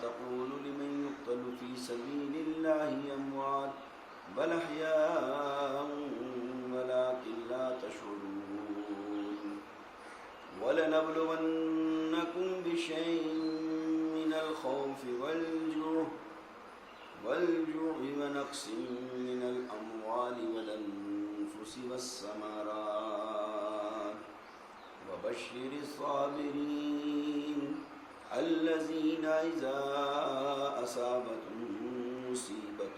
تقولوا لمن يقتل في سبيل الله أموات بل أحياء ولكن لا تشعرون ولنبلونكم بشيء من الخوف والجوع ونقص من الأموال والأنفس والثمرات وبشر الصابرين الذين إذا أصابتهم مصيبة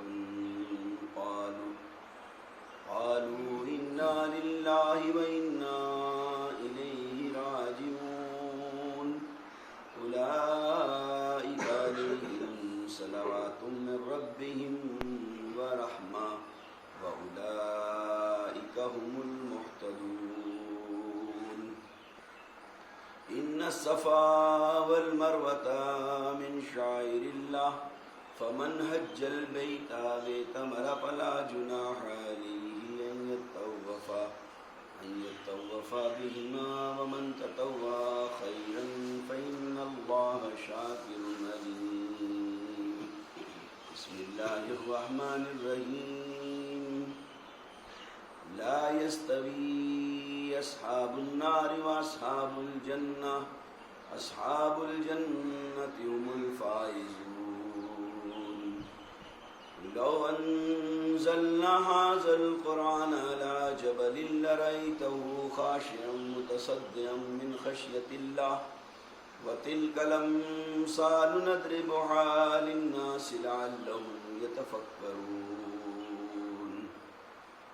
قالوا إنا لله وإنا إليه راجعون أولئك عليهم صلوات من ربهم ورحمة وأولئك هم المهتدون إن الصفا والمروة من شعائر الله فمن حج البيت أو اعتمر فلا جناح عليه أن يطوف بهما ومن تطوع خيرا فإن الله شاكر عليم بسم الله الرحمن الرحيم لا يستوي أصحاب النار وأصحاب الجنة أصحاب الجنة هم الفائزون لو أنزلنا هذا القرآن على جبل لرأيته خاشعا متصدعا من خشية الله وتلك الأمثال نضربها للناس لعلهم يتفكرون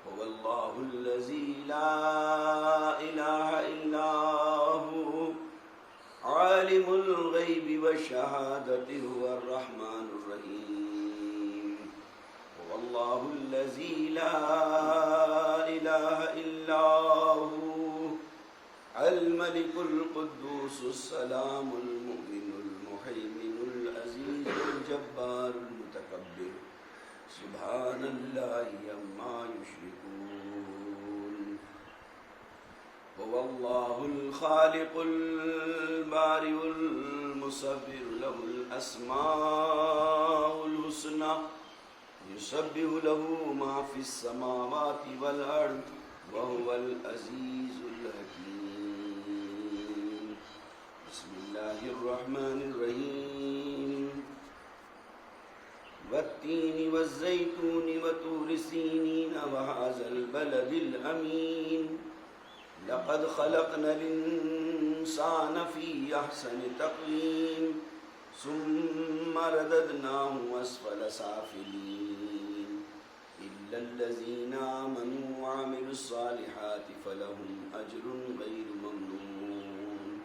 هو الله الذي لا إله إلا هو عالم الغيب والشهادة هو الرحمن الرحيم هو الله الذي لا إله إلا هو الملك القدوس السلام المؤمن المهيمن العزيز الجبار المتكبر سبحان الله عما يشركون هو الله الخالق البارئ المصور له الأسماء الحسنى يسبح له ما في السماوات والأرض وهو العزيز الحكيم بسم الله الرحمن الرحيم والتين والزيتون وطور سينين وهذا البلد الأمين لقد خلقنا الإنسان في أحسن تقويم ثم رددناه أسفل سافلين إلا الذين آمنوا وعملوا الصالحات فلهم أجر غير ممنون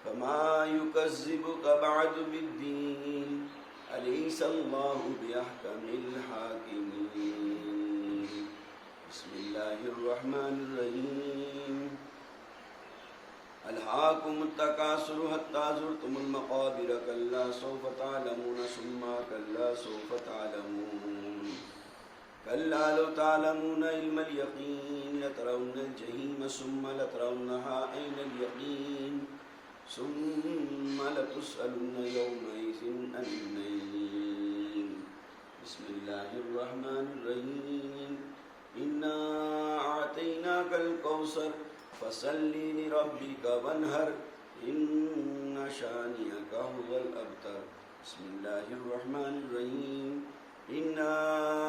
فما يكذبك بعد بالدين أليس الله بأحكم الحاكمين بسم الله الرحمن الرحيم ألهاكم التكاثر حتى زرتم المقابر كلا سوف تعلمون ثم كلا سوف تعلمون كلا لو تعلمون علم اليقين لترون الجحيم ثم لترونها عين اليقين ثم لتسألن يومئذ عن النعيم بسم الله الرحمن الرحيم إنا أعطيناك الكوثر فصل لربك وانهر إن شانئك هو الأبتر بسم الله الرحمن الرحيم إنا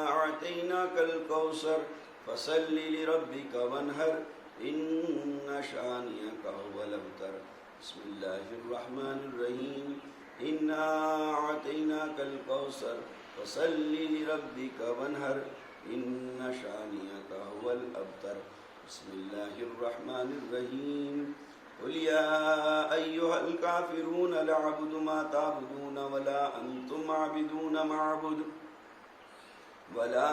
أعطيناك الكوثر فصل لربك وانهر إن شانئك هو الأبتر بسم الله الرحمن الرحيم إنا أعطيناك الكوثر فصل لربك وانهر إن شانئك هو الأبتر بسم الله الرحمن الرحيم قل يا أيها الكافرون لا أعبد ما تعبدون ولا أنتم عابدون ما أعبد ولا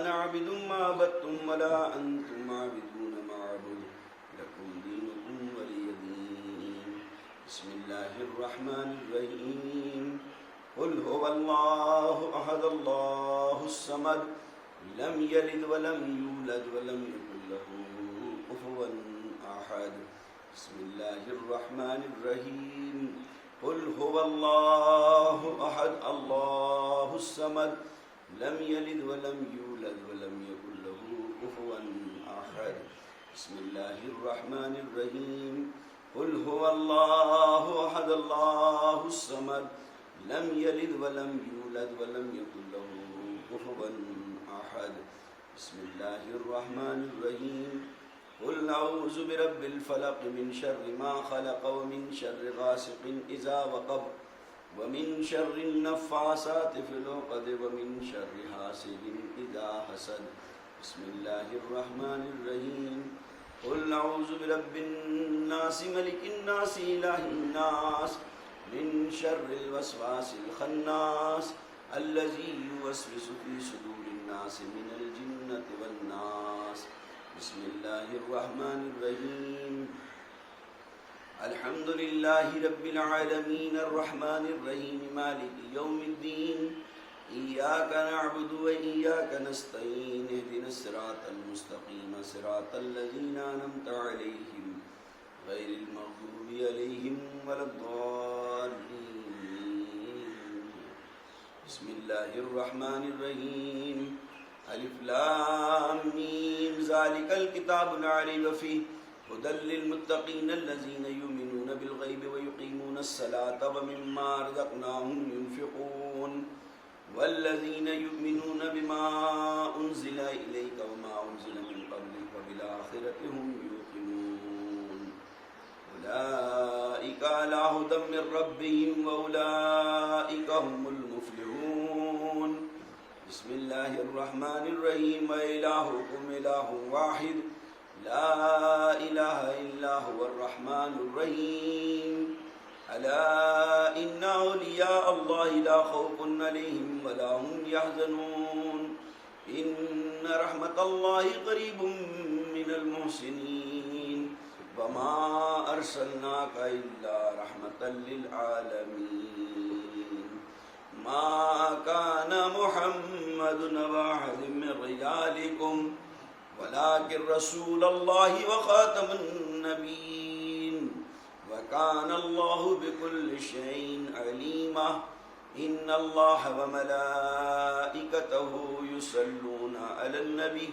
أنا عابد ما عبدتم ولا أنتم عابدون ما أعبد لكم دينكم ولي دين بسم الله الرحمن الرحيم قل هو الله أحد الله الصمد لم يلد ولم يولد ولم يكن له كفوا أحد بسم الله الرحمن الرحيم قل هو الله أحد الله الصمد لم يلد ولم يولد ولم يكن له كفوا أحد بسم الله الرحمن الرحيم قل هو الله أحد الله الصمد لم يلد ولم يولد ولم يكن له كفوا أحد بسم الله الرحمن الرحيم قل أعوذ برب الفلق من شر ما خلق ومن شر غاسق إذا وقب ومن شر النفاثات في العقد ومن شر حاسد إذا حسد بسم الله الرحمن الرحيم قل أعوذ برب الناس ملك الناس إله الناس من شر الوسواس الخناس الذي يوسوس في صدور الناس من الجنة والناس بسم الله الرحمن الرحيم الحمد لله رب العالمين الرحمن الرحيم مالك يوم الدين إياك نعبد وإياك نستعين اهدنا الصراط المستقيم صراط الذين أنعمت عليهم غير المغضوب عليهم ولا الضالين بسم الله الرحمن الرحيم الف لام میم ذلك الكتاب لا ريب فيه هدى للمتقين الذين يؤمنون بالغيب ويقيمون الصلاة ومما رزقناهم ينفقون والذين يؤمنون بما أنزل إليك وما أنزل من قبلك وبالآخرة هم يوقنون أولئك على هدى من ربهم وأولئك هم المفلحون بسم الله الرحمن الرحيم وإلهكم إله واحد لا إله إلا هو الرحمن الرحيم ألا إن أولياء الله لا خوف عليهم ولا هم يحزنون إن رحمة الله قريب من المحسنين وما أرسلناك إلا رحمة للعالمين ما كان محمد أبا أحد من رجالكم ولكن رسول الله وخاتم النبيين وكان الله بكل شيء عليما إن الله وملائكته يصلون على النبي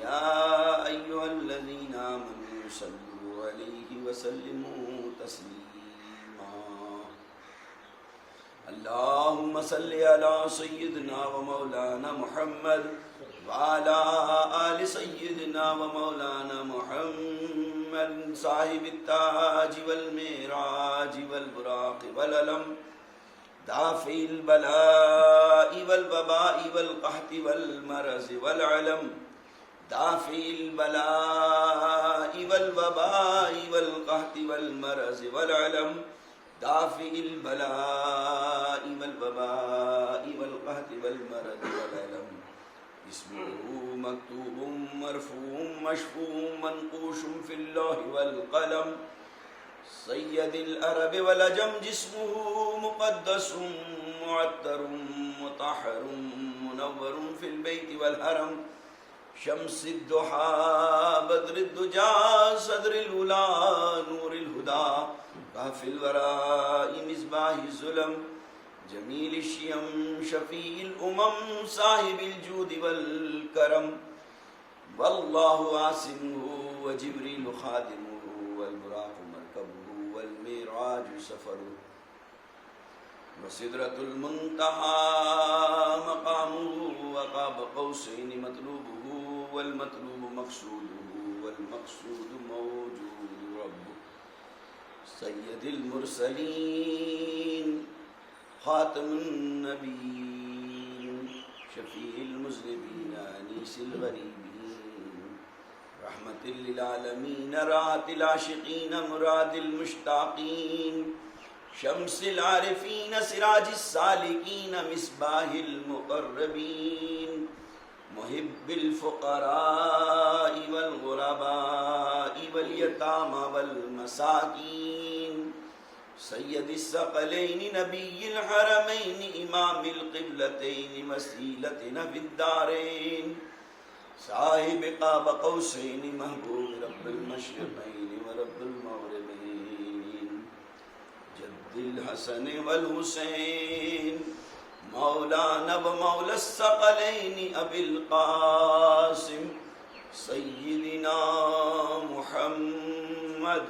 يا أيها الذين آمنوا صلوا عليه وسلموا تسليما اللهم صل على سيدنا ومولانا محمد وعلى آل سيدنا ومولانا محمد صاحب التاج والمعراج والبراق والعلم دافع البلاء والوباء والقحط والمرض والعلم دافع البلاء والوباء والقحط والمرض والعلم دافع البلاء والوباء والقحط والمرض والعلم اسمه مكتوب مرفوع مشفوع منقوش في اللوح والقلم سيد العرب والعجم جسمه مقدس معطر مطهر منور في البيت والحرم شمس الضحى بدر الدجى صدر الأولى نور الهدى كهف الوراء مصباح الظلم جمیل الشیم شفیع الامم صاحب الجود والکرم واللہ عاصمہ وجبریل خادمہ والبراق مرکبہ والمعراج سفرہ وسدرۃ المنتہى مقامہ وقاب قوسین مطلوبہ والمطلوب مقصودہ والمقصود موجود ربہ سید المرسلین خاتم النبیین شفیع المذنبین انیس الغریبین رحمت للعالمین راحت العاشقین مراد المشتاقین شمس العارفین سراج السالکین مصباح المقربین محب الفقراء والغرباء والیتامى والمساکین سید الثقلین نبی الحرمین امام القبلتین وسیلتنا فی الدارین صاحب قاب قوسین محبوب رب المشرقین ورب المغربین جد عبد الحسن والحسين مولانا ومولى الثقلين أبي القاسم سيدنا محمد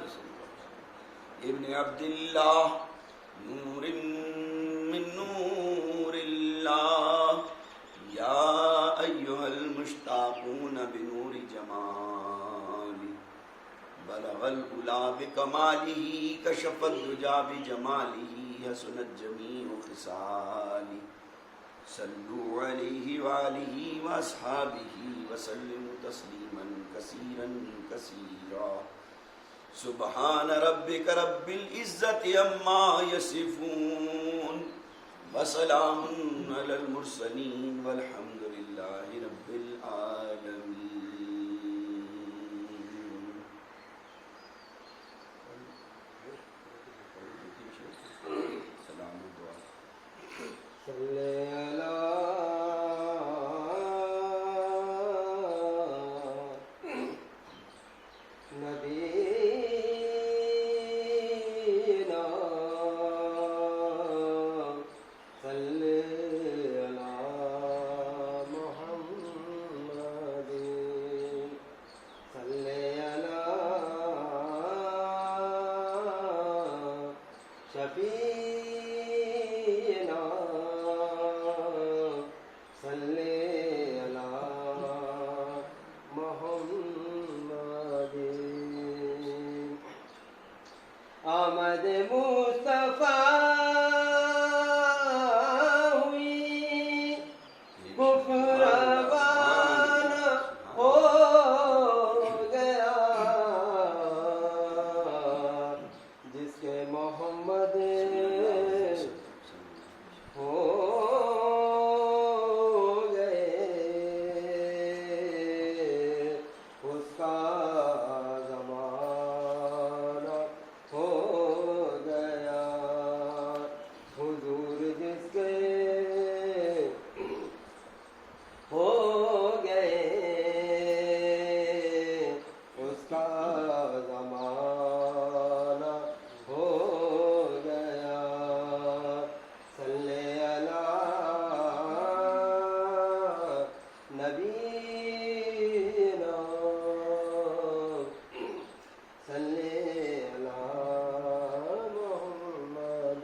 ابن عبد الله نور من نور الله يا أيها المشتاقون بنور جمالي بلغ الأولى بكماله كشف الدجى بجماله حسنت جميع خصالي صلوا عليه وآله وأصحابه وسلموا تسليما كثيرا كثيرا سبحان ربك رب العزة عما يصفون وسلام على المرسلين والحمد لله رب العالمين. آمد مصطفیٰ ہوئی کفر روانہ ہو گیا جس کے محمد ہو گئے اس کا زمانہ ہو گیا حضور جس کے ہو گئے اس کا زمانہ ہو گیا صلی علی نبینا صلی علی محمد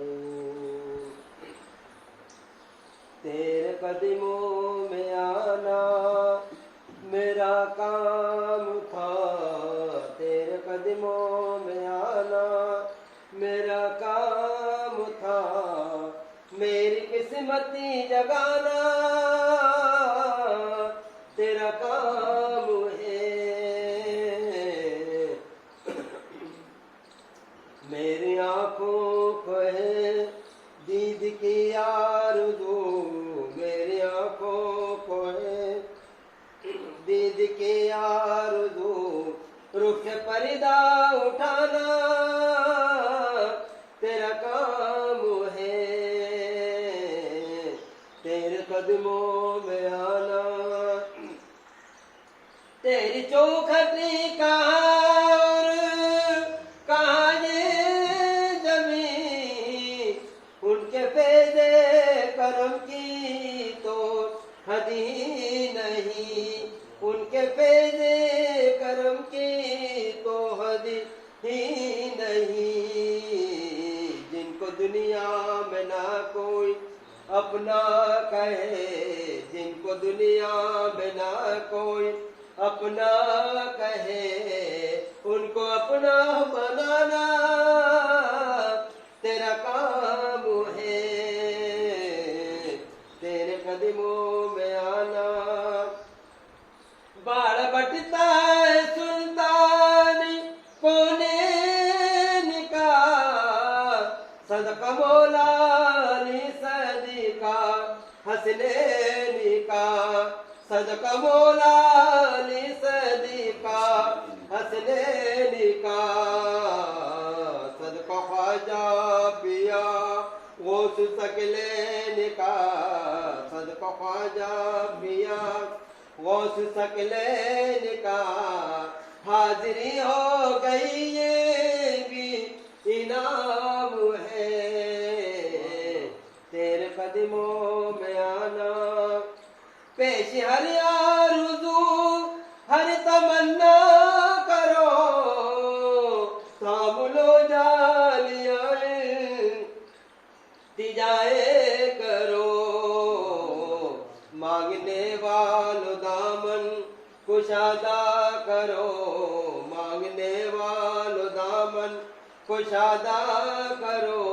تیرے قدموں میں آنا میرا کام تھا تیرے قدموں میں آنا میرا کام تھا میری قسمتی جگانا تیرا کام ہے میری آنکھوں کو ہے دید کی آرزو میری آنکھوں کو ہے دید کی آرزو رخ پردہ اٹھانا تیرا کام ہے تیرے قدموں میں آنا تیری چوکھٹی کہاں اور کہاں یہ زمین ان کے فیض کرم کی تو حد ہی نہیں ان کے فیض کرم کی تو حد ہی نہیں جن کو دنیا میں نہ کوئی اپنا کہے جن کو دنیا میں نہ کوئی اپنا کہے ان کو اپنا بنانا تیرا کام ہے تیرے قدموں میں آنا باڑ بٹتا ہے سلطانی کونین کا صدقہ مولا علی صدیقہ حسنین کا صدقہ مولا علی صدیقہ حسنین کا صدقہ خواجہ پیا غوث ثقلین کا صدقہ خواجہ پیا غوث ثقلین کا حاضری ہو گئی یہ بھی انعام ہے قدموں میں آنا، پیش ہر آرزو ہر تمنا کرو، تھام لو جالیاں التجائے کرو، مانگنے والو دامن کشادہ کرو، مانگنے والو دامن کشادہ کرو،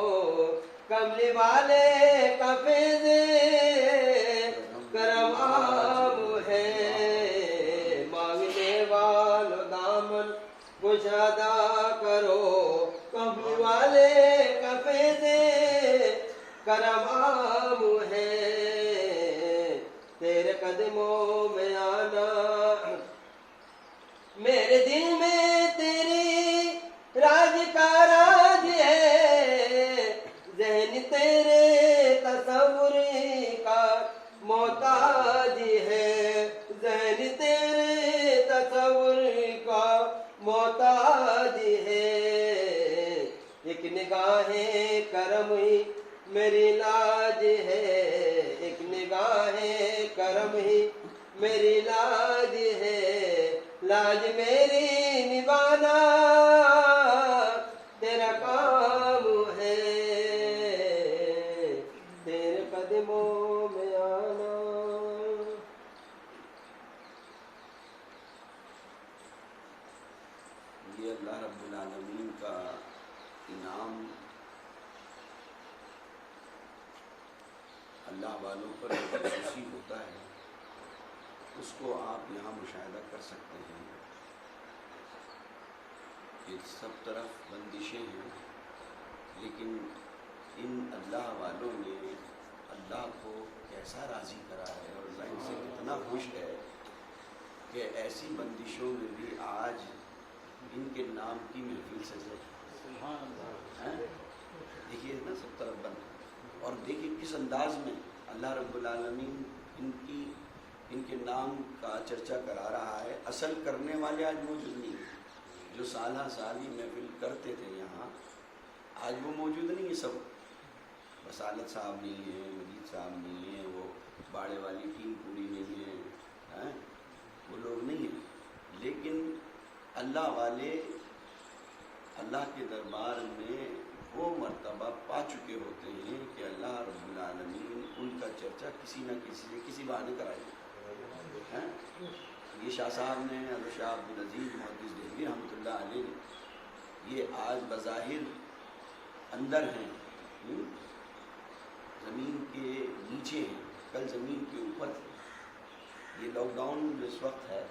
کملی والے کا فیض کرم عام ہے، مانگنے والو دامن کشادہ کرو، کملی والے کا فیض کرم عام ہے، تیرے قدموں میں آنا، میرے دل میں تیری راج کا راج ہے، ذہن تیرے تصور کا محتاج ہے، ذہن تیرے تصور کا محتاج ہے، ایک نگاہ کرم ہی میری لاج ہے، ایک نگاہ کرم ہی میری لاج ہے، لاج میری نبھانا تیرا کام ہے، تیرے قدموں میں آنا۔ یہ اللہ رب العالمین کا انعام اللہ والوں پر جو خصوصی ہوتا ہے اس کو آپ یہاں مشاہدہ کر سکتے ہیں کہ سب طرف بندشیں ہیں، لیکن ان اللہ والوں نے اللہ کو کیسا راضی کرا ہے اور اللہ ان سے کتنا خوش ہے کہ ایسی بندشوں میں بھی آج ان کے نام کی محفل سجے۔ دیکھیے نا سب طرف بند، اور دیکھیے کس انداز میں اللہ رب العالمین ان کے نام کا چرچا کرا رہا ہے۔ اصل کرنے والے آج موجود نہیں ہیں، جو سالہ سالی محفل کرتے تھے یہاں آج وہ موجود نہیں ہے، سب بصالت صاحب نہیں ہیں، مجید صاحب نہیں ہیں، وہ باڑے والی ٹیم پوری نہیں ہے، وہ لوگ نہیں ہیں، لیکن اللہ والے اللہ کے دربار میں وہ مرتبہ پا چکے ہوتے ہیں کہ اللہ رب العالمین ان کا چرچا کسی نہ کسی سے کسی بہانے کرائے۔ یہ شاہ صاحب نے، حضرت شاہ عبدالعزیز محدث دہلوی رحمۃ اللہ علیہ نے، یہ آج بظاہر اندر ہیں، زمین کے نیچے ہیں، کل زمین کے اوپر تھے۔ یہ لاک ڈاؤن جو اس وقت ہے،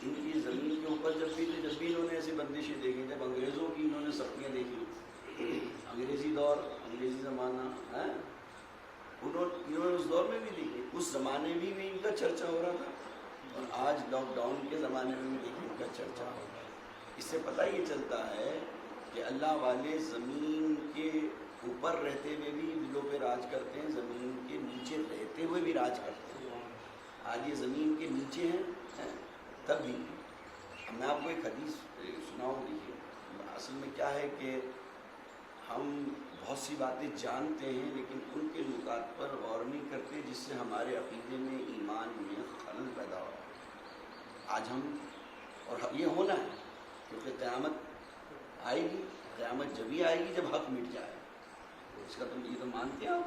ان کی زمین کے اوپر جب بھی انہوں نے ایسی بندشیں دیکھی، جب انگریزوں کی انہوں نے سختیاں دیکھی، انگریزی دور، انگریزی زمانہ، انہوں نے اس دور میں بھی دیکھی، اس زمانے میں بھی ان کا چرچا ہو رہا تھا، اور آج لاک ڈاؤن کے زمانے میں بھی دیکھیں ان کا چرچا ہو رہا ہے۔ اس سے پتہ یہ چلتا ہے کہ اللہ والے زمین کے اوپر رہتے ہوئے بھی دلوں پہ راج کرتے ہیں، زمین کے نیچے رہتے ہوئے بھی راج کرتے ہیں۔ آج یہ زمین کے نیچے ہیں تب بھی۔ میں آپ کو ایک حدیث سناؤں، دیکھیے اصل میں کیا ہے کہ ہم بہت سی باتیں جانتے ہیں لیکن ان کے نکات پر غور نہیں کرتے، جس سے ہمارے عقیدے میں، ایمان میں خلل پیدا ہو رہا ہے۔ آج ہم، اور یہ ہونا ہے کیونکہ قیامت آئے گی، قیامت جبھی آئے گی جب حق مٹ جائے، اس کا یہ تو مانتے ہیں آپ۔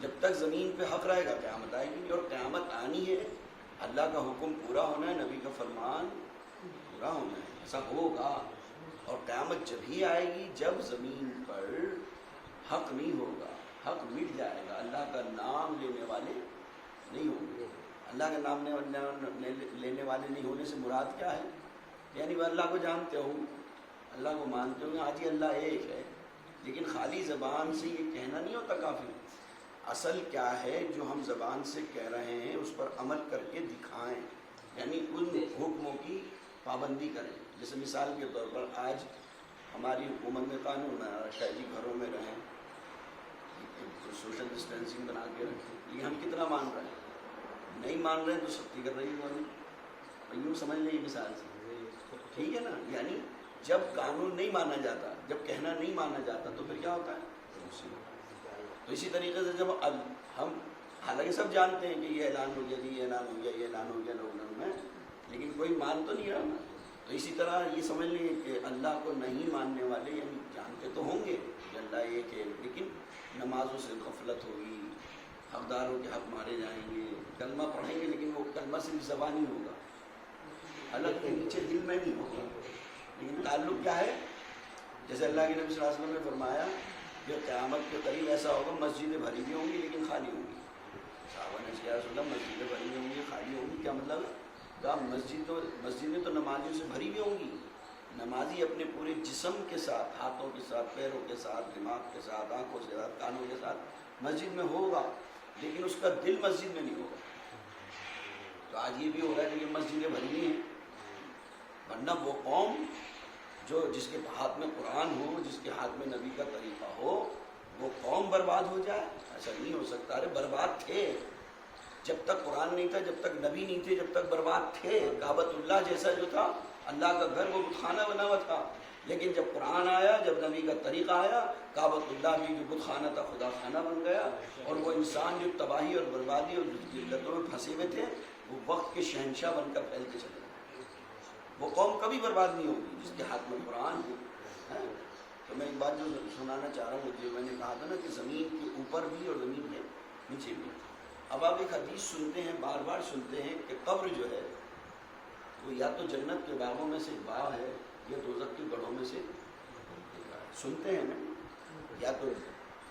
جب تک زمین پہ حق رہے گا قیامت آئے گی نہیں، اور قیامت آنی ہے، اللہ کا حکم پورا ہونا ہے، نبی کا فرمان پورا ہونا ہے، ایسا ہوگا۔ اور قیامت جبھی آئے گی جب زمین پر حق نہیں ہوگا، حق مٹ جائے گا، اللہ کا نام لینے والے نہیں ہوں گے۔ اللہ کا نام لینے والے نہیں ہونے سے مراد کیا ہے؟ یعنی وہ اللہ کو جانتے ہو، اللہ کو مانتے ہو کہ ہاں جی اللہ ایک ہے، لیکن خالی زبان سے یہ کہنا نہیں ہوتا کافی۔ اصل کیا ہے جو ہم زبان سے کہہ رہے ہیں اس پر عمل کر کے دکھائیں، یعنی ان حکموں کی پابندی کریں۔ جیسے مثال کے طور پر آج ہماری حکومت نے قانون بنا رکھا ہے جی گھروں میں رہیں، سوشل ڈسٹینسنگ بنا کے رکھیں، لیکن ہم کتنا مان رہے ہیں؟ نہیں مان رہے ہیں تو سختی کر رہی ہے گورنمنٹ، یوں سمجھ لیں مثال سے، ٹھیک ہے نا؟ یعنی جب قانون نہیں مانا جاتا، جب کہنا نہیں مانا جاتا تو پھر کیا ہوتا ہے؟ تو تو اسی طریقے سے جب ہم حالانکہ سب جانتے ہیں کہ یہ اعلان ہو گیا جی، یہ اعلان ہو گیا، یہ اعلان ہو گیا لوگوں میں، لیکن کوئی مان تو نہیں رہا نا. تو اسی طرح یہ سمجھ لیں کہ اللہ کو نہیں ماننے والے یعنی جانتے تو ہوں گے کہ اللہ ایک ہے، لیکن نمازوں سے غفلت ہوگی، حقداروں کے حق مارے جائیں گے، کلمہ پڑھیں گے لیکن وہ کلمہ صرف زبانی ہوگا، حلق کے نیچے دل میں نہیں ہوگا. لیکن تعلق کیا ہے؟ جیسے اللہ کے نبی صلی اللہ علیہ وسلم نے فرمایا کہ قیامت کے قریب ایسا ہوگا مسجدیں بھری بھی ہوں گی لیکن خالی ہوں گی. صحابہ نے کہا رسول اللہ مسجدیں بھری بھی ہوں گی خالی ہوں گی، کیا مطلب ہے؟ کہا مسجدیں تو نمازیوں سے بھری بھی ہوں گی، نمازی اپنے پورے جسم کے ساتھ، ہاتھوں کے ساتھ، پیروں کے ساتھ، دماغ کے ساتھ، آنکھوں کے ساتھ، کانوں کے ساتھ مسجد میں ہوگا، لیکن اس کا دل مسجد میں نہیں ہوگا. تو آج یہ بھی ہو رہا ہے کہ مسجدیں بھری ہیں، ورنہ وہ قوم جو جس کے ہاتھ میں قرآن ہو، جس کے ہاتھ میں نبی کا طریقہ ہو، وہ قوم برباد ہو جائے؟ ایسا نہیں ہو سکتا. ارے برباد تھے جب تک قرآن نہیں تھا، جب تک نبی نہیں تھے، جب تک برباد تھے. کعبۃ اللہ جیسا جو تھا اللہ کا گھر وہ بت خانہ بنا ہوا تھا، لیکن جب قرآن آیا، جب نبی کا طریقہ آیا، کعبۃ اللہ بھی جو بت خانہ تھا خدا خانہ بن گیا. اور وہ انسان جو تباہی اور بربادی اور ذلتوں میں پھنسے ہوئے تھے وہ وقت کے شہنشاہ بن کر پھیلتے چلے گئے. وہ قوم کبھی برباد نہیں ہوگی جس کے ہاتھ میں قرآن ہو. تو میں ایک بات جو سنانا چاہ رہا ہوں، جو میں نے کہا تھا نا کہ زمین کے اوپر بھی اور زمین کے نیچے بھی. اب آپ ایک حدیث سنتے ہیں، بار بار سنتے ہیں کہ قبر جو ہے وہ یا تو جنت کے باغوں میں سے ایک باغ ہے یا دوزخ کے گڑھوں میں سے. سنتے ہیں نا، یا تو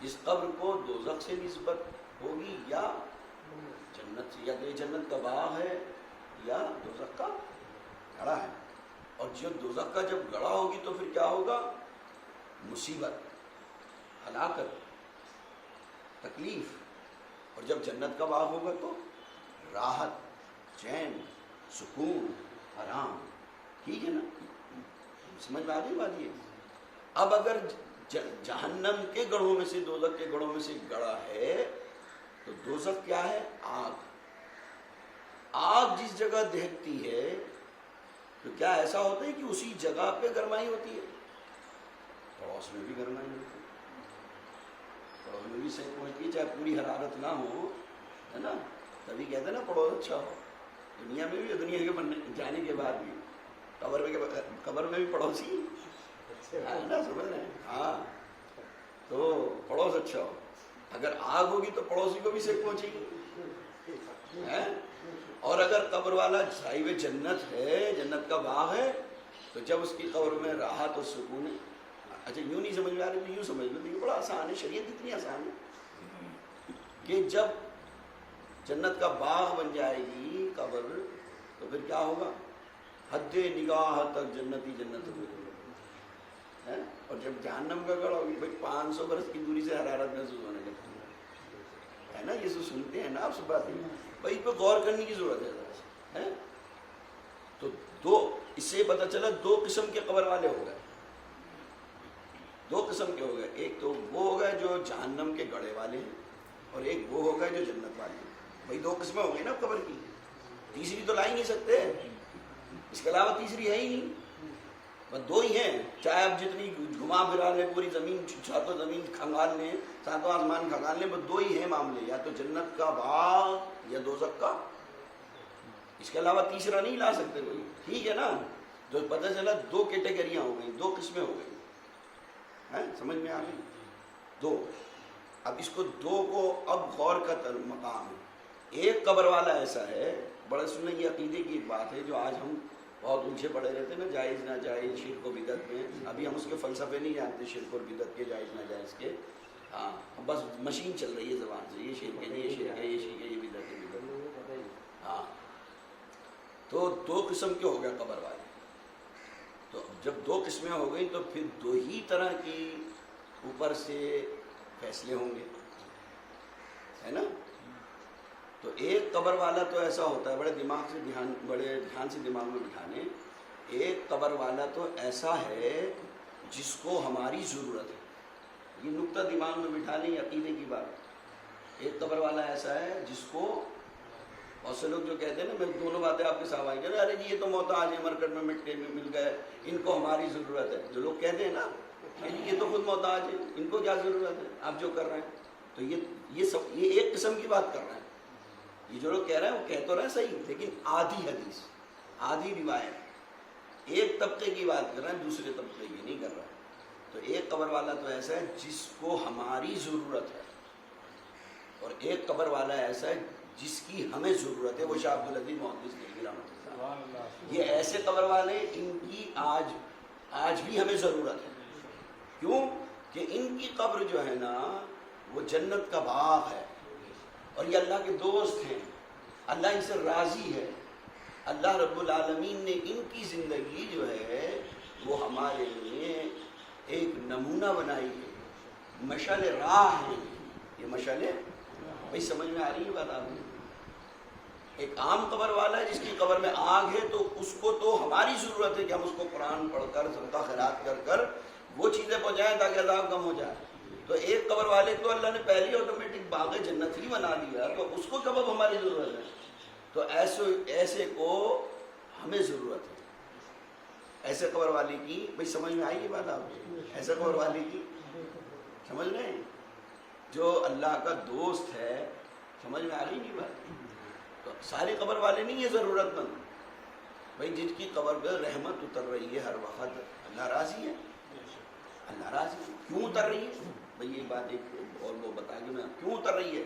اس قبر کو دوزخ سے نسبت ہوگی یا جنت سے، یا تو یہ جنت کا باغ ہے یا دوزخ کا گڑھا ہے. اور جب دوزخ کا جب گڑھا ہوگی تو پھر کیا ہوگا؟ مصیبت، ہلاکت، تکلیف. اور جب جنت کا باغ ہوگا تو راحت، چین، سکون، آرام. ٹھیک ہے نا؟ سمجھ میں آ گئی بات یہ؟ اب اگر جہنم کے گڑھوں میں سے، دوزخ کے گڑھوں میں سے گڑھا ہے تو دوزخ کیا ہے؟ آگ. آگ جس جگہ دہتی ہے تو کیا ایسا ہوتا ہے کہ اسی جگہ پہ گرمائی ہوتی ہے؟ پڑوس میں بھی گرمائی ہوتی ہے، پڑوس میں بھی صحیح پہنچتی ہے، چاہے پوری حرارت نہ ہو، ہے نا؟ تبھی کہتے ہیں نا پڑوس اچھا ہو. دنیا میں بھی، دنیا کے بننے جانے کے بعد بھی قبر میں بھی پڑوسی ہے نا، سمجھ رہے ہیں؟ ہاں، تو پڑوس اچھا ہو. اگر آگ ہوگی تو پڑوسی کو بھی سیک پہنچے گی. اور اگر قبر والا صاحب جنت ہے، جنت کا باغ ہے، تو جب اس کی قبر میں راحت اور سکون ہے. اچھا یوں نہیں سمجھ میں آ رہی تو یوں سمجھ لو، یہ بڑا آسان ہے، شریعت اتنی آسان ہے کہ جب جنت کا باغ بن جائے گی قبر تو پھر کیا ہوگا؟ حد نگاہ تک جنتی جنت ہوگی. اور جب جہنم کا گڑھ ہوگی بھائی 500 برس کی دوری سے حرارت محسوس ہونے لگتی ہے نا. یہ سب سنتے ہیں نا آپ، صبح سے بھائی اس پہ غور کرنے کی ضرورت ہے. تو دو، اس سے پتہ چلا دو قسم کے قبر والے ہو گئے، دو قسم کے ہو گئے. ایک تو وہ ہو گئے جو جہنم کے گڑھے والے ہیں، اور ایک وہ ہو گئے جو جنت والے ہیں. بھائی دو قسمیں ہو گئی نا قبر کی، تیسری تو لا ہی نہیں سکتے، اس کے علاوہ تیسری ہے ہی نہیں. بس دو ہی ہیں، چاہے آپ جتنی گھما پھرا لیں، پوری زمین ساتوں زمین کھنگال لیں، ساتوں آسمان کھنگال لیں، بس دو ہی ہیں معاملے، یا تو جنت کا باغ یا دوزخ کا. اس کے علاوہ تیسرا نہیں لا سکتے کوئی. ٹھیک ہے نا؟ تو پتہ چلا دو کیٹیگریاں ہو گئیں، دو قسمیں ہو گئی. سمجھ میں آ گئی؟ دو. اب اس کو دو کو اب غور کا مقام ہے. ایک قبر والا ایسا ہے، بڑے سننے یہ عقیدے کی ایک بات ہے جو آج ہم بہت الجھے پڑے رہتے ہیں نا، جائز نہ جائز، شرک و بدعت میں. ابھی ہم اس کے فلسفے نہیں جانتے شرک اور بدعت کے، جائز نہ جائز کے. ہاں بس مشین چل رہی ہے زبان سے، یہ شرک ہے، یہ شرک ہے، یہ شرک ہے، یہ بدعت ہے، بدعت. ہاں تو دو قسم کے ہو گئے قبر والے. تو جب دو قسمیں ہو گئی تو پھر دو ہی طرح کی اوپر سے فیصلے ہوں گے، ہے نا؟ تو ایک قبر والا تو ایسا ہوتا ہے، بڑے دھیان سے دماغ میں بٹھانے. ایک قبر والا تو ایسا ہے جس کو ہماری ضرورت ہے. یہ نقطہ دماغ میں بٹھا لیں، عقیدے کی بات. ایک قبر والا ایسا ہے جس کو، بہت سے لوگ جو کہتے ہیں نا، میں دونوں باتیں آپ کے سامنے آئی، ارے جی یہ تو محتاج ہے، مرکٹ میں مٹی میں مل گئے، ان کو ہماری ضرورت ہے. جو لوگ کہتے ہیں نا کہ یہ تو خود محتاج ہے، ان کو کیا ضرورت ہے، آپ جو کر رہے ہیں. تو یہ ایک قسم کی بات کر رہے ہیں. یہ جو لوگ کہہ رہے ہیں وہ کہہ تو رہے ہیں صحیح، لیکن آدھی حدیث، آدھی روایت، ایک طبقے کی بات کر رہے ہیں، دوسرے طبقے کی نہیں کر رہے ہیں. تو ایک قبر والا تو ایسا ہے جس کو ہماری ضرورت ہے، اور ایک قبر والا ایسا ہے جس کی ہمیں ضرورت ہے. وہ شاہ عبدالعزیز محدث دہلوی رحمۃ اللہ، یہ ایسے قبر والے ان کی آج بھی ہمیں ضرورت ہے. کیوں کہ ان کی قبر جو ہے نا وہ جنت کا باغ ہے، اور یہ اللہ کے دوست ہیں، اللہ ان سے راضی ہے. اللہ رب العالمین نے ان کی زندگی جو ہے وہ ہمارے لیے ایک نمونہ بنائی ہے، مشعل راہ ہے. یہ مشعل بھائی سمجھ میں آ رہی ہے بات آپ کو؟ ایک عام قبر والا ہے جس کی قبر میں آگ ہے، تو اس کو تو ہماری ضرورت ہے کہ ہم اس کو قرآن پڑھ کر صدقہ خیرات کر کر وہ چیزیں پہنچائیں تاکہ عذاب کم ہو جائے. تو ایک قبر والے تو اللہ نے پہلی آٹومیٹک باغ جنت ہی بنا دیا، تو اس کو کب اب ہماری ضرورت ہے؟ تو ایسے کو ہمیں ضرورت ہے. ایسے قبر والی کی بھائی سمجھ میں آئی یہ بات آپ کو؟ ایسے قبر والی کی سمجھ رہے ہیں جو اللہ کا دوست ہے. سمجھ میں آ رہی نہیں بات؟ تو ساری قبر والے نہیں یہ ضرورت مند بھائی جن کی قبر پہ رحمت اتر رہی ہے ہر وقت، اللہ راضی ہے. اللہ راضی ہے. کیوں اتر رہی ہے بھائی؟ یہ بات ایک اور وہ بتا کہ میں کیوں اتر رہی ہے.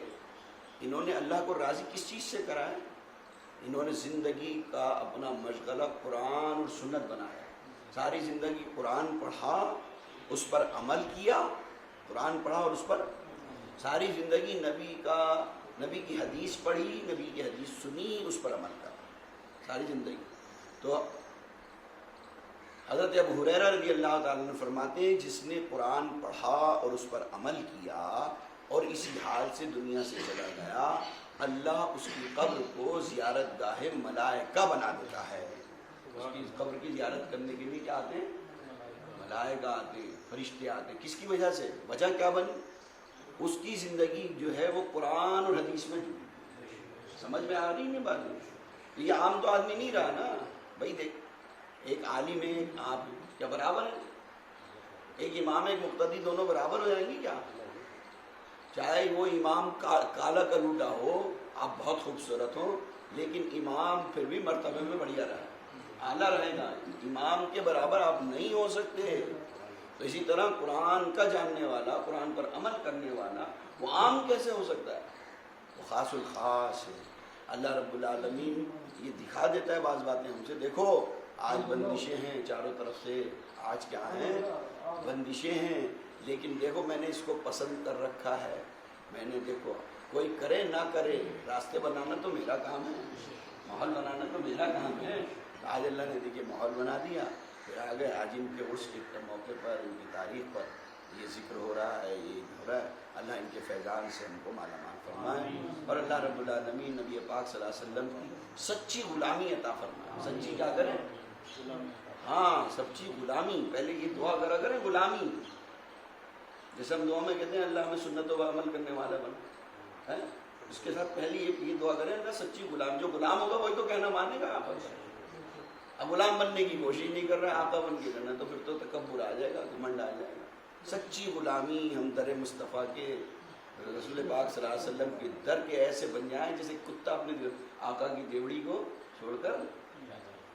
انہوں نے اللہ کو راضی کس چیز سے کرا ہے؟ انہوں نے زندگی کا اپنا مشغلہ قرآن اور سنت بنایا. ساری زندگی قرآن پڑھا، اس پر عمل کیا. قرآن پڑھا اور اس پر ساری زندگی نبی کی حدیث پڑھی، نبی کی حدیث سنی، اس پر عمل کرا ساری زندگی. تو حضرت ابو ہریرہ رضی اللہ تعالیٰ نے فرماتے ہیں جس نے قرآن پڑھا اور اس پر عمل کیا اور اسی حال سے دنیا سے چلا گیا، اللہ اس کی قبر کو زیارت گاہ ملائکہ بنا دیتا ہے. اس کی قبر کی زیارت کرنے کے لیے کیا آتے ہیں؟ ملائکہ آتے ہیں، فرشتے آتے ہیں. کس کی وجہ سے؟ وجہ کیا بنی؟ اس کی زندگی جو ہے وہ قرآن اور حدیث میں جڑی. سمجھ میں آ رہی نہیں بات؟ یہ عام تو آدمی نہیں رہا نا بھائی. دیکھ ایک عالم ہے، آپ کیا برابر ہیں؟ ایک امام ایک مقتدی دونوں برابر ہو جائیں گے کیا؟ چاہے وہ امام کالا کلوٹا ہو، آپ بہت خوبصورت ہو، لیکن امام پھر بھی مرتبے میں بڑھیا رہے، اعلیٰ رہے گا. امام کے برابر آپ نہیں ہو سکتے. تو اسی طرح قرآن کا جاننے والا، قرآن پر عمل کرنے والا، وہ عام کیسے ہو سکتا ہے؟ وہ خاص الخاص ہے. اللہ رب العالمین یہ دکھا دیتا ہے بعض باتیں ہم سے. دیکھو آج بندشیں ہیں چاروں طرف سے، آج کیا ہیں؟ بندشیں ہیں. لیکن دیکھو میں نے اس کو پسند کر رکھا ہے. میں نے دیکھو کوئی کرے نہ کرے، راستے بنانا تو میرا کام ہے، ماحول بنانا تو میرا کام ہے. آج اللہ نے دیکھیے ماحول بنا دیا. پھر آگے آج ان کے عرس کے موقع پر، ان کی تاریخ پر یہ ذکر ہو رہا ہے، یہ ہو رہا ہے. اللہ ان کے فیضان سے ہم کو مالا مال فرمائے، اور اللہ رب العالمین نبی پاک صلی اللہ علیہ وسلم کی سچی غلامی عطا فرمائے. سچی کیا کریں؟ ہاں سچی غلامی. پہلے یہ دعا کرا کریں غلامی، جیسے ہم دعا میں کہتے ہیں اللہ ہمیں سنتوں پر عمل کرنے والا بن. اس کے ساتھ پہلی یہ دعا کریں اللہ سچی غلام. جو غلام ہوگا وہی تو کہنا مانے گا. آپ اب غلام بننے کی کوشش نہیں کر رہے ہیں، آقا بن کے رہنا، تو پھر تو تکبر آ جائے گا، گھمنڈ آ جائے گا. سچی غلامی ہم در مصطفیٰ کے، رسول پاک صلی اللہ علیہ وسلم کے در کے ایسے بن جائیں جیسے کتا اپنے آقا کی دیوڑی کو چھوڑ کر.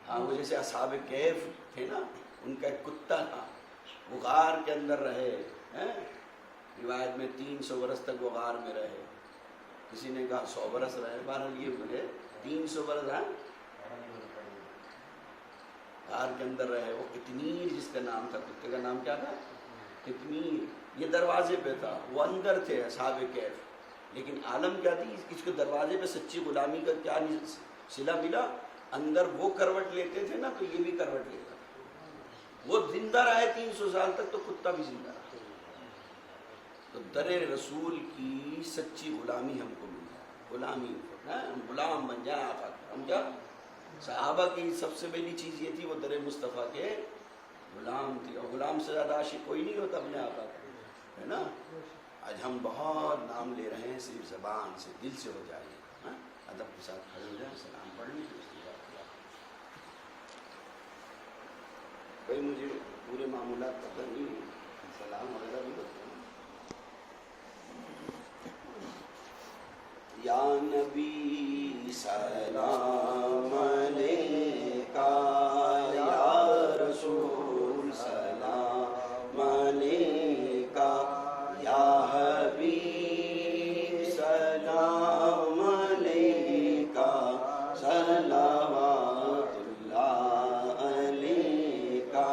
ہاں وہ جیسے اصحاب کہف تھے نا، ان کا ایک کتا تھا، وہ غار کے اندر رہے. روایت میں 300 برس تک وہ غار میں رہے. کسی نے کہا 100 برس رہے. بہرحال یہ بولے 300 برس غار کے اندر رہے. وہ قطمیر جس کا نام تھا، کتے کا نام کیا تھا؟ قطمیر. یہ دروازے پہ تھا، وہ اندر تھے اصحاب کہف. لیکن عالم کیا تھی، اس کو دروازے پہ سچی غلامی کا کیا صلہ ملا؟ اندر وہ کروٹ لیتے تھے نا، تو یہ بھی کروٹ لیتا تھا. وہ زندہ رہے 300 سال تک، تو کتا بھی زندہ رہا. تو در رسول کی سچی غلامی ہم کو مل جائے. غلامی ہم غلام بن جائیں آقا. ہم کیا صحابہ کی سب سے پہلی چیز یہ تھی، وہ در مصطفیٰ کے غلام تھی. اور غلام سے زیادہ عاشق کوئی نہیں ہوتا اپنے آقا کا، ہے نا. آج ہم بہت نام لے رہے ہیں، صرف زبان سے، دل سے ہو جائے. ادب کے ساتھ کھڑے ہو جائیں، سلام پڑھ لیں. بھائی مجھے پورے معاملات پتہ نہیں ہے، سلام وغیرہ بھی ہوتے ہیں. یا نبی سلام علیکہ، یا رسول سلام علیکہ، یا حبیب سلام علیکہ، صلوات اللہ علیکہ،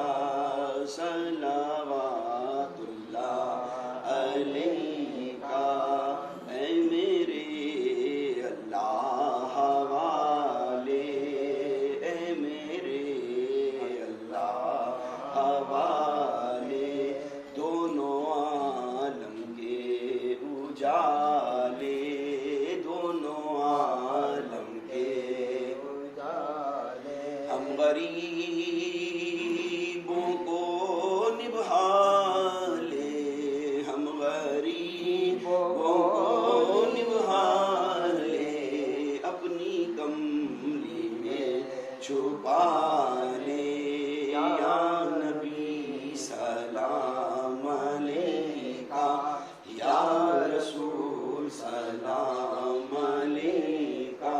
صلوات اللہ علیکہ۔ اے میرے اللہ والے، اے میرے اللہ والے، دونوں عالم کے اجالے، دونوں عالم کے اجالے، ہم غریبوں کو نبھا لے، ہم غریبوں کو نبھا لے، اپنی کملی میں چھپا لے، یا نبی سلام علیکہ، یا رسول سلام علیکہ،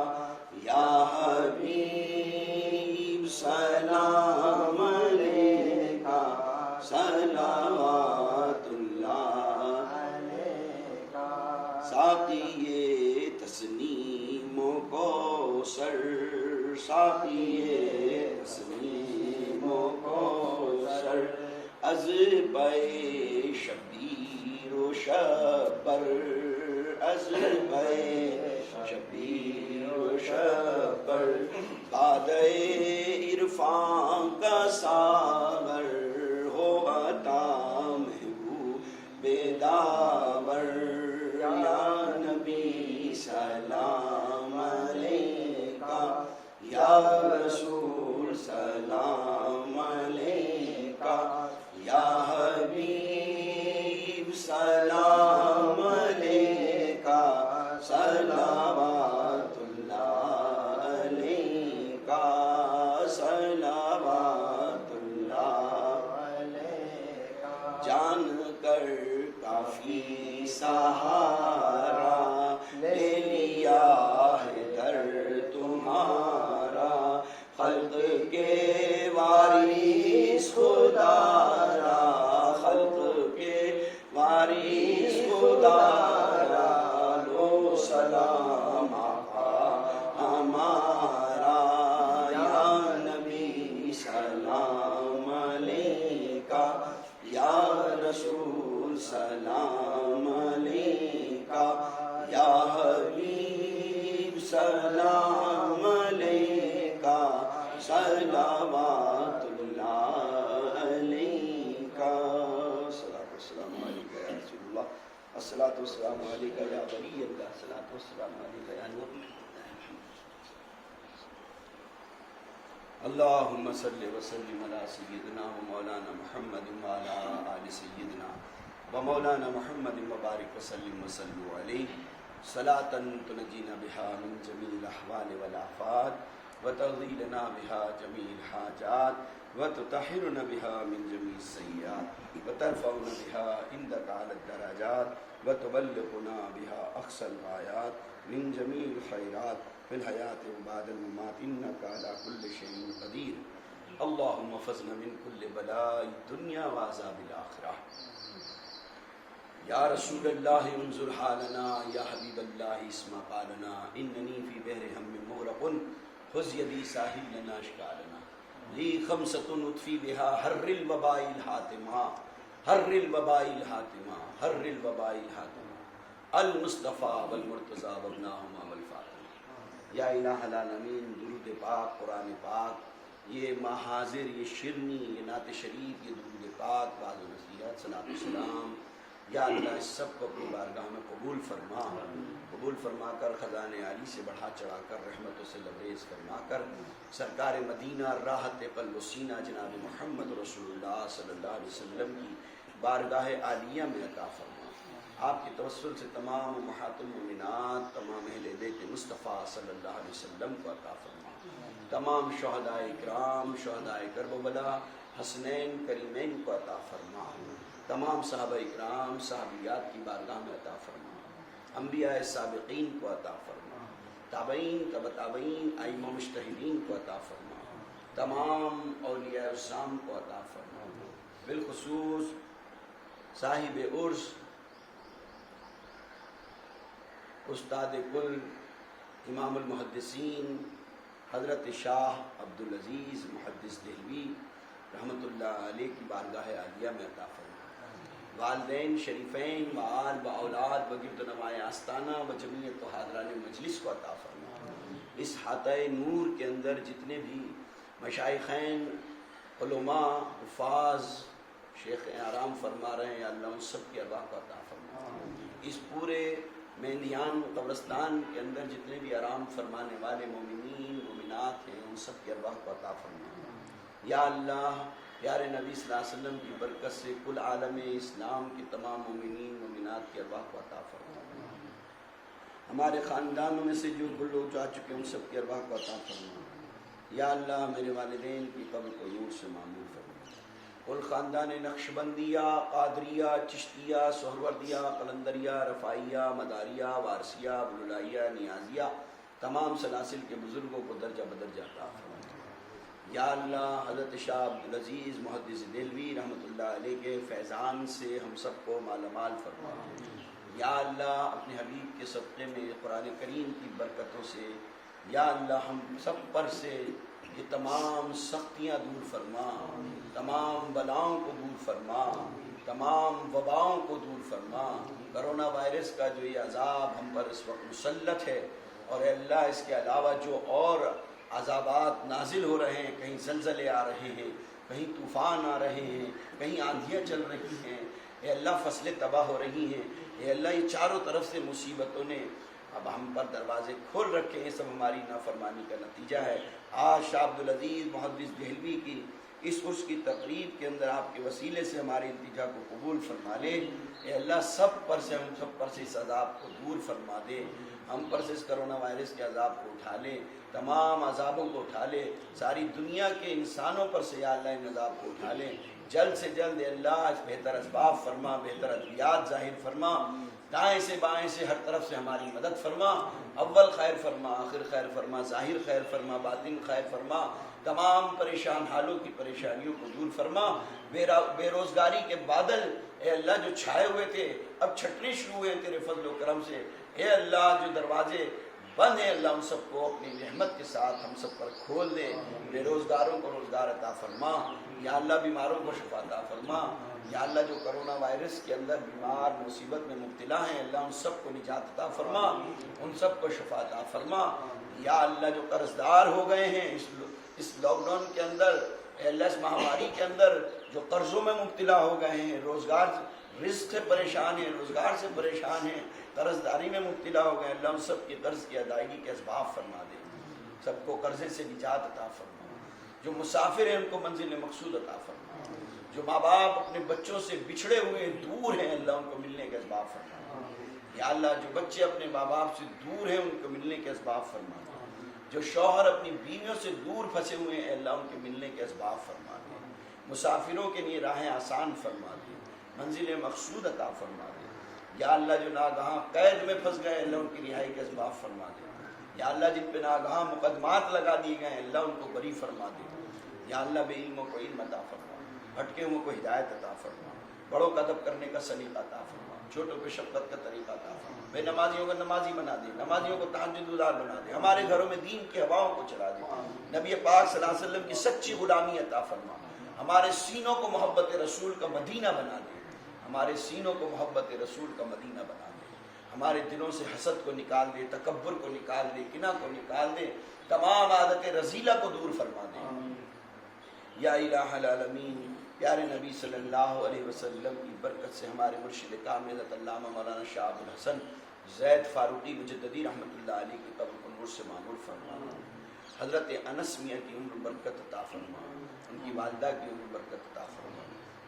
یا حبیب سلام علیکہ، صلوات اللہ علیکہ۔ ساقی تسنیم و کوثر، ساقی تسنیم و کوثر، از پے شبیر و شبر، از پے شبیر و شبر، بادۂ عرفان کا ساغر، ہو عطا محبوب داور، یا نبی سلام علیکہ، یا رسول سلام علیکہ، یا حبیب سلام علیکہ، صلوات اللہ علیکہ، صلوات اللہ علیکہ۔ جان کر کافی سہارا لے لیا ہے در تمہارا، خلق کے وارث خدارا، خلق کے وارث خدارا، لو سلام آقا ہمارا، یا نبی سلام علیکہ، یا رسول سلام علیکہ، یا حبیب سلام علیکہ، صلوات اللہ علیکہ۔ الصلاۃ والسلام علیکہ یا رسول اللہ، الصلاۃ والسلام علیکہ یا ولی اللہ، الصلاۃ والسلام علیکہ یا نور اللہ۔ اللہم صلی وسلم علی سیدنا و مولانا محمد وعلی آل سیدنا و مولانا محمد وبارک وسلم وصلوا علیہ، صلاۃ تنجینا بہا من جمیع الاحوال والآفات، وتقضی لنا بہا جمیع الحاجات، وتطہرنا بہا من جمیع السیئات، وترفعنا بہا عندک اعلی الدرجات، وتبلغنا بہا اقصى الغایات من جمیع الخیرات فی الحیات و بعد الممات، انک علی کل شیء قدیر۔ اللہم فضنا من کل بلاء الدنیا و عذاب الآخرہ۔ یا رسول اللہ انظر حالنا، یا حبیب اللہ اسمع قالنا، اننی فی بحر ہم مغرق، خذ یدی ساحل لنا اشکالنا، لی خمسۃ اطفی بہا حر الوباء الحاتمہ، حر الوباء الحاتمہ، حر الوباء الحاتمہ، المصطفیٰ والمرتضیٰ وابناہما والفاطمہ۔ یا الہ العالمین، درود پاک، قرآن پاک، یہ محاضر، یہ شرنی، یہ نعت شریف، یہ درود پاک، واعظ و نصیحت، صلاۃ و سلام، یا اللہ اس سب کو اپنی بارگاہ میں قبول فرما، قبول فرما کر خزان عالی سے بڑھا چڑھا کر رحمتوں سے لبریز فرما کر سرکار مدینہ راحت قلب و سینہ جناب محمد رسول اللہ صلی اللہ علیہ وسلم کی بارگاہ عالیہ میں عطا فرما۔ آپ کے توسل سے تمام امہات المؤمنات، تمام اہل بیت مصطفیٰ صلی اللہ علیہ وسلم کو عطا فرما، تمام شہداء اکرام، شہداء کربلا، حسنین کریمین کو عطا فرما، تمام صحابہ اکرام، صحابیات کی بارگاہ میں عطا فرما۔ انبیاء سابقین کو عطا فرما، تابعین تبع تابعین ائمہ مجتہدین کو عطا فرما، تمام اولیاء السلام کو عطا فرما، بالخصوص صاحب عرس استاد کل امام المحدثین حضرت شاہ عبدالعزیز محدث دہلوی رحمۃ اللہ علیہ کی بارگاہ عالیہ میں عطا فرما، والدین شریفین و آل و اولاد و گرد و نمائے آستانہ و جمعیت و حاضران مجلس کو عطا فرما۔ اس حاطہ نور کے اندر جتنے بھی مشائخین، علماء، حفاظ، شیخ آرام فرما رہے ہیں، اللہ ان سب کی ارواح کو عطا فرما۔ اس پورے مہندیان قبرستان کے اندر جتنے بھی آرام فرمانے والے مومنین مومنات ہیں، ان سب کی ارواح کو عطا فرما۔ یا اللہ، پیارے نبی صلی اللہ علیہ وسلم کی برکت سے کل عالم اسلام کی تمام مومنین مومنات کی ارواح کو عطا فرما۔ ہمارے خاندانوں میں سے جو لوگ جا چکے ہیں ان سب کی ارواح کو عطا فرما۔ یا اللہ، میرے والدین کی قبر کو نور سے معمور فرما۔ کل خاندان نقشبندیہ، قادریہ، چشتیہ، سہروردیہ، قلندریہ، رفاعیہ، مداریہ، وارثیہ، بلولائیہ، نیازیہ، تمام سلاسل کے بزرگوں کو درجہ بدرجہ عطا فرما۔ یا اللہ، حضرت شاہ عبدالعزیز محدث دہلوی رحمۃ اللہ علیہ کے فیضان سے ہم سب کو مالا مال فرما۔ یا اللہ، اپنے حبیب کے صدقے میں قرآن کریم کی برکتوں سے یا اللہ ہم سب پر سے یہ تمام سختیاں دور فرما، تمام بلاؤں کو دور فرما، تمام وباؤں کو دور فرما۔ کرونا وائرس کا جو یہ عذاب ہم پر اس وقت مسلط ہے، اور اے اللہ اس کے علاوہ جو اور عذابات نازل ہو رہے ہیں، کہیں زلزلے آ رہے ہیں، کہیں طوفان آ رہے ہیں، کہیں آندھیاں چل رہی ہیں، اے اللہ فصلیں تباہ ہو رہی ہیں، اے اللہ یہ چاروں طرف سے مصیبتوں نے اب ہم پر دروازے کھول رکھے ہیں، سب ہماری نافرمانی کا نتیجہ ہے۔ آج شاہ عبدالعزیز محدث دہلوی کی اس عرس کی تقریب کے اندر آپ کے وسیلے سے ہمارے التجا کو قبول فرما لے۔ اے اللہ سب پر سے، ہم سب پر سے اس عذاب کو دور فرما دے، ہم پر سے اس کرونا وائرس کے عذاب کو اٹھا لے، تمام عذابوں کو اٹھا لے، ساری دنیا کے انسانوں پر سے یا اللہ ان عذاب کو اٹھا لے، جلد سے جلد اے اللہ بہتر اسباب فرما، بہتر ادویات ظاہر فرما، دائیں سے بائیں سے ہر طرف سے ہماری مدد فرما، اول خیر فرما، آخر خیر فرما، ظاہر خیر فرما، باطن خیر فرما، تمام پریشان حالوں کی پریشانیوں کو دور فرما۔ بے روزگاری کے بادل اے اللہ جو چھائے ہوئے تھے اب چھٹنے شروع ہوئے تیرے فضل و کرم سے، اے اللہ جو دروازے بند ہیں اللہ ان سب کو اپنی رحمت کے ساتھ ہم سب پر کھول دے، بے روزگاروں کو روزگار عطا فرما، یا اللہ بیماروں کو شفا عطا فرما، یا اللہ جو کرونا وائرس کے اندر بیمار مصیبت میں مبتلا ہیں اللہ ان سب کو نجات عطا فرما، ان سب کو شفا عطا فرما، یا اللہ جو قرض دار ہو گئے ہیں اس لاک ڈاؤن کے اندر، اے اللہ اس مہاماری کے اندر جو قرضوں میں مبتلا ہو گئے ہیں، روزگار رزق سے پریشان ہیں، روزگار سے پریشان ہیں، قرض داری میں مبتلا ہو گئے، اللہ ان سب کی قرض کی ادائیگی کے اسباب فرما دے، سب کو قرضے سے نجات عطا فرما، جو مسافر ہیں ان کو منزل مقصود عطا فرما، جو ماں باپ اپنے بچوں سے بچھڑے ہوئے دور ہیں اللہ ان کو ملنے کے اسباب فرما، یا اللہ جو بچے اپنے ماں باپ سے دور ہیں ان کو ملنے کے اسباب فرما، جو شوہر اپنی بیویوں سے دور پھنسے ہوئے ہیں اللہ ان کے ملنے کے اسباب فرما دے، مسافروں کے لیے راہیں آسان فرما دے، منزل مقصود عطا فرما دے، یا اللہ جو ناگہاں قید میں پھنس گئے اللہ ان کی رہائی کے اسباب فرما دے، یا اللہ جن پہ ناگہاں مقدمات لگا دیے گئے اللہ ان کو بری فرما دے، یا اللہ بے علموں کو علم عطا فرما، بھٹکے ہوئے کو ہدایت عطا فرما، بڑوں کا ادب کرنے کا سلیقہ عطا فرما، چھوٹوں پہ شفقت کا طریقہ عطا فرما، بے نمازیوں کو نمازی بنا دے، نمازیوں کو تہجد گزار بنا دے، ہمارے گھروں میں دین کی ہواؤں کو چلا دے، نبی پاک صلی اللہ علیہ وسلم کی سچی غلامی عطا فرما، ہمارے سینوں کو محبت رسول کا مدینہ بنا دے، ہمارے سینوں کو محبت رسول کا مدینہ بنا دے، ہمارے دلوں سے حسد کو نکال دے، تکبر کو نکال دے، کینہ کو نکال دے، تمام عادت رذیلہ کو دور فرما دے، یا الہ العالمین پیارے نبی صلی اللہ علیہ وسلم کی برکت سے ہمارے مرشد کامل حضرت علامہ مولانا شاہ ابو الحسن زید فاروقی مجددی رحمۃ اللہ علیہ کی قبر کو نور سے معمور فرما، حضرت انس میاں کی عمر برکت عطا فرما، ان کی والدہ کی عمر برکت عطا فرما،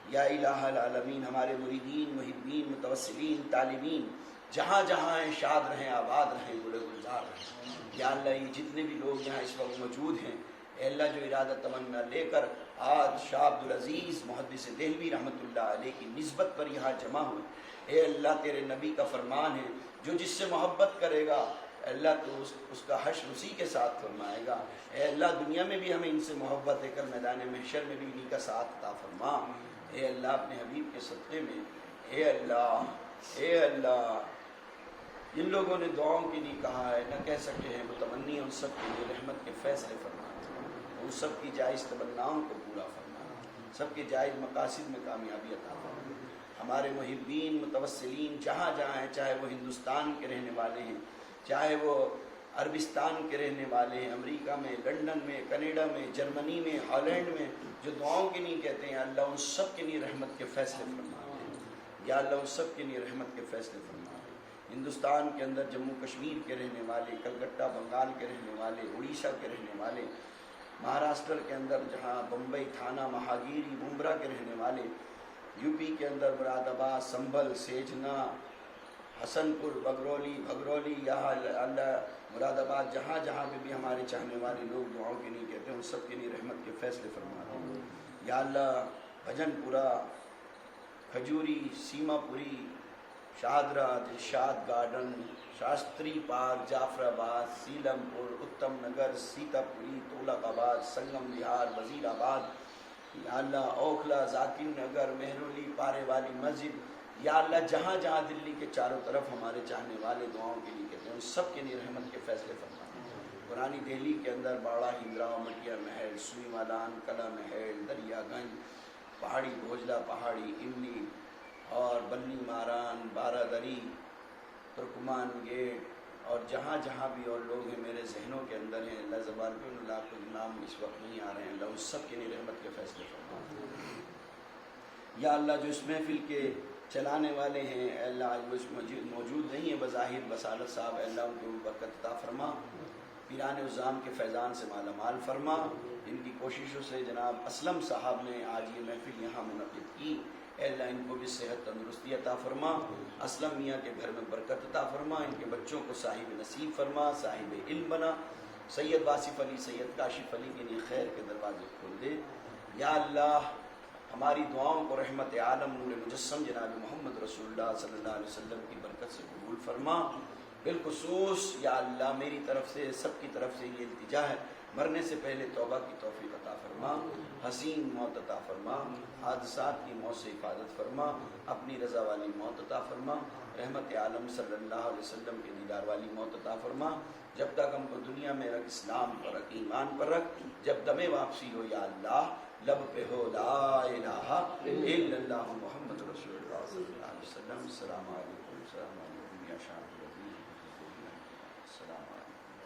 یا الہ العالمین ہمارے مریدین محبین متوسلین طالبین جہاں جہاں ہیں شاد رہیں آباد رہیں گل گلزار رہیں، یا اللہ یہ جتنے بھی لوگ یہاں اس وقت موجود ہیں اے اللہ جو ارادہ تمنا لے کر آج شاہ عبدالعزیز محدث دہلوی رحمۃ اللہ علیہ کی نسبت پر یہاں جمع ہوئے، اے اللہ تیرے نبی کا فرمان ہے جو جس سے محبت کرے گا اللہ تو اس کا حشر اسی کے ساتھ فرمائے گا۔ اے اللہ دنیا میں بھی ہمیں ان سے محبت ہے، کل میدان محشر میں بھی انہی کا ساتھ عطا فرما۔ اے اللہ اپنے حبیب کے صدقے میں، اے اللہ جن لوگوں نے دعاؤں کے لیے کہا ہے نہ کہہ سکے ہیں متمنی، ان سب کے لیے رحمت کے فیصلے فرما، ان سب کی جائز تمناؤں کو پورا فرما، سب کے جائز مقاصد میں کامیابی عطا فرما۔ ہمارے محبین متوسلین جہاں جہاں ہیں، چاہے وہ ہندوستان کے رہنے والے ہیں، چاہے وہ عربستان کے رہنے والے ہیں، امریکہ میں، لندن میں، کینیڈا میں، جرمنی میں، ہالینڈ میں، جو دعاؤں کے لیے کہتے ہیں اللہ ان سب کے لیے رحمت کے فیصلے فرما دے یا اللہ ان سب کے لیے رحمت کے فیصلے فرما دے۔ ہندوستان کے اندر جموں کشمیر کے رہنے والے، کلکتہ بنگال کے رہنے والے، اڑیسہ کے رہنے والے، مہاراشٹر کے اندر جہاں بمبئی، تھانہ، مہاگیری، بمبرا کے رہنے والے، یو پی کے اندر مراد آباد، سنبھل، سیجنا، حسن پور، بھگرولی، یہاں اللہ مراد آباد، جہاں جہاں بھی ہمارے چاہنے والے لوگ دعاؤں کے لیے کہتے ہیں ان سب کے لیے رحمت کے فیصلے فرما دیں یا اللہ۔ بھجن پورہ، کھجوری، سیما پوری، شاہدرہ، دلشاد گارڈن، شاستری پارک، جعفر آباد، سیلم پور، اتم نگر، سیتا پوری، تغلق آباد، سنگم وہار، وزیر آباد، یا اللہ اوکھلا، ذاکر نگر، مہرولی، پارے والی مسجد، یا اللہ جہاں جہاں دلی کے چاروں طرف ہمارے چاہنے والے دعاؤں کے لیے کہتے ہیں ان سب کے لیے رحمت کے فیصلے فرما۔ پرانی دہلی کے اندر باڑہ، ہندرا، مٹیا محل، سوئی مالان، کلا محل، دریا گنج، پہاڑی بھوجلا پہاڑی، املی اور بلی ماران، بارہ دری، ترکمان گیٹ اور جہاں جہاں بھی اور لوگ ہیں میرے ذہنوں کے اندر ہیں اللہ زبان پہ اللہ کو نام اس وقت نہیں آ رہے ہیں، اللہ ان سب کے لیے رحمت کے فیصلے فرما۔ یا اللہ جو اس محفل کے چلانے والے ہیں اے اللہ آج وہ اس موجود نہیں ہیں بظاہر، بصالت صاحب اے اللہ ان کو برکت عطا فرما، پیران عظام کے فیضان سے مالا مال فرما۔ ان کی کوششوں سے جناب اسلم صاحب نے آج یہ محفل یہاں منعقد کی، اے اللہ ان کو بھی صحت تندرستی عطا فرما، اسلم میاں کے گھر میں برکت عطا فرما، ان کے بچوں کو صاحب نصیب فرما، صاحب علم بنا، سید واصف علی، سید کاشف علی کے لیے خیر کے دروازے کھول دے۔ یا اللہ ہماری دعاؤں کو رحمت عالم نور مجسم جناب محمد رسول اللہ صلی اللہ علیہ وسلم کی برکت سے قبول فرما۔ بالخصوص یا اللہ میری طرف سے سب کی طرف سے یہ التجا ہے، مرنے سے پہلے توبہ کی توفیق عطا فرما، حسین موت عطا فرما، حادثات کی موت سے حفاظت فرما، اپنی رضا والی موت عطا فرما، رحمت عالم صلی اللہ علیہ وسلم کے دیدار والی موت عطا فرما۔ جب تک ہم کو دنیا میں رکھ، اسلام پر رکھ، ایمان پر رکھ، جب دم واپسی ہو یا اللہ لب پہ ہو لا الہ الا اللہ محمد رسول اللہ صلی اللہ علیہ وسلم۔ السلام علیکم، السلام علیکم یا شاہ السلام علیکم۔